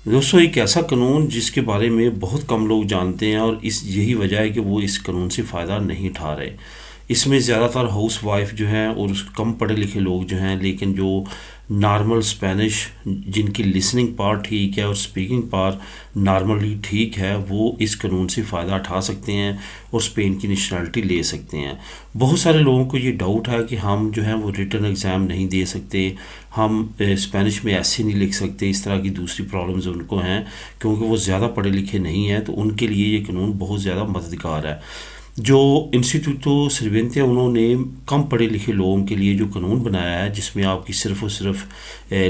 دوستوں ایک ایسا قانون جس کے بارے میں بہت کم لوگ جانتے ہیں، اور یہی وجہ ہے کہ وہ اس قانون سے فائدہ نہیں اٹھا رہے۔ اس میں زیادہ تر ہاؤس وائف جو ہیں اور کم پڑھے لکھے لوگ جو ہیں، لیکن جو نارمل اسپینش جن کی لسننگ پار ٹھیک ہے اور اسپیکنگ پار نارملی ٹھیک ہے، وہ اس قانون سے فائدہ اٹھا سکتے ہیں اور اسپین کی نیشنلٹی لے سکتے ہیں۔ بہت سارے لوگوں کو یہ ڈاؤٹ ہے کہ ہم جو ہیں وہ ریٹن ایگزام نہیں دے سکتے، ہم اسپینش میں ایسے نہیں لکھ سکتے، اس طرح کی دوسری پرابلمز ان کو ہیں کیونکہ وہ زیادہ پڑھے لکھے نہیں ہیں، تو ان کے لیے یہ قانون بہت زیادہ مددگار ہے۔ جو انسٹیٹیوٹو سروینتے ہیں انہوں نے کم پڑھے لکھے لوگوں کے لیے جو قانون بنایا ہے، جس میں آپ کی صرف اور صرف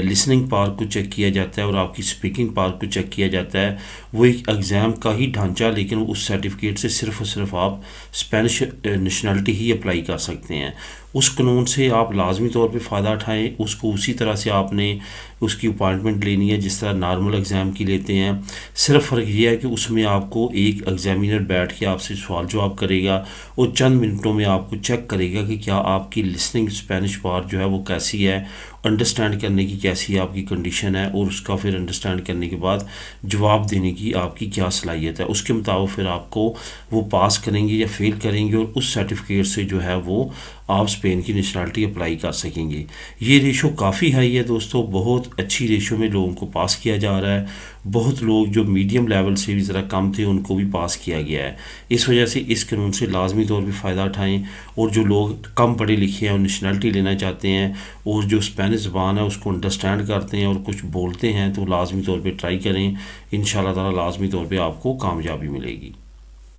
لسننگ پار کو چیک کیا جاتا ہے اور آپ کی اسپیکنگ پار کو چیک کیا جاتا ہے، وہ ایک ایگزام کا ہی ڈھانچہ، لیکن اس سرٹیفکیٹ سے صرف اور صرف آپ اسپینش نیشنلٹی ہی اپلائی کر سکتے ہیں۔ اس قانون سے آپ لازمی طور پہ فائدہ اٹھائیں، اس کو اسی طرح سے آپ نے اس کی اپوائنٹمنٹ لینی ہے جس طرح نارمل ایگزام کی لیتے ہیں۔ صرف فرق یہ ہے کہ اس میں آپ کو ایک ایگزامینر بیٹھ کے آپ سے سوال جواب کرے گا اور چند منٹوں میں آپ کو چیک کرے گا کہ کیا آپ کی لسننگ اسپینش پار جو ہے وہ کیسی ہے، انڈرسٹینڈ کرنے کی کیسی آپ کی کنڈیشن ہے، اور اس کا پھر انڈرسٹینڈ کرنے کے بعد جواب دینے کی آپ کی کیا صلاحیت ہے۔ اس کے مطابق پھر آپ کو وہ پاس کریں گے یا فیل کریں گے، اور اس سرٹیفکیٹ سے جو ہے وہ آپ اسپین کی نیشنلٹی اپلائی کر سکیں گے۔ یہ ریشو کافی ہائی ہے دوستوں، بہت اچھی ریشو میں لوگوں کو پاس کیا جا رہا ہے۔ بہت لوگ جو میڈیم لیول سے بھی ذرا کم تھے ان کو بھی پاس کیا گیا ہے۔ اس وجہ سے اس قانون سے لازمی طور پہ فائدہ اٹھائیں، اور جو لوگ کم پڑھے لکھے ہیں اور نیشنلٹی لینا چاہتے ہیں اور جو اسپینش زبان ہے اس کو انڈرسٹینڈ کرتے ہیں اور کچھ بولتے ہیں، تو لازمی طور پہ ٹرائی کریں، انشاءاللہ تعالی لازمی طور پہ آپ کو کامیابی ملے گی۔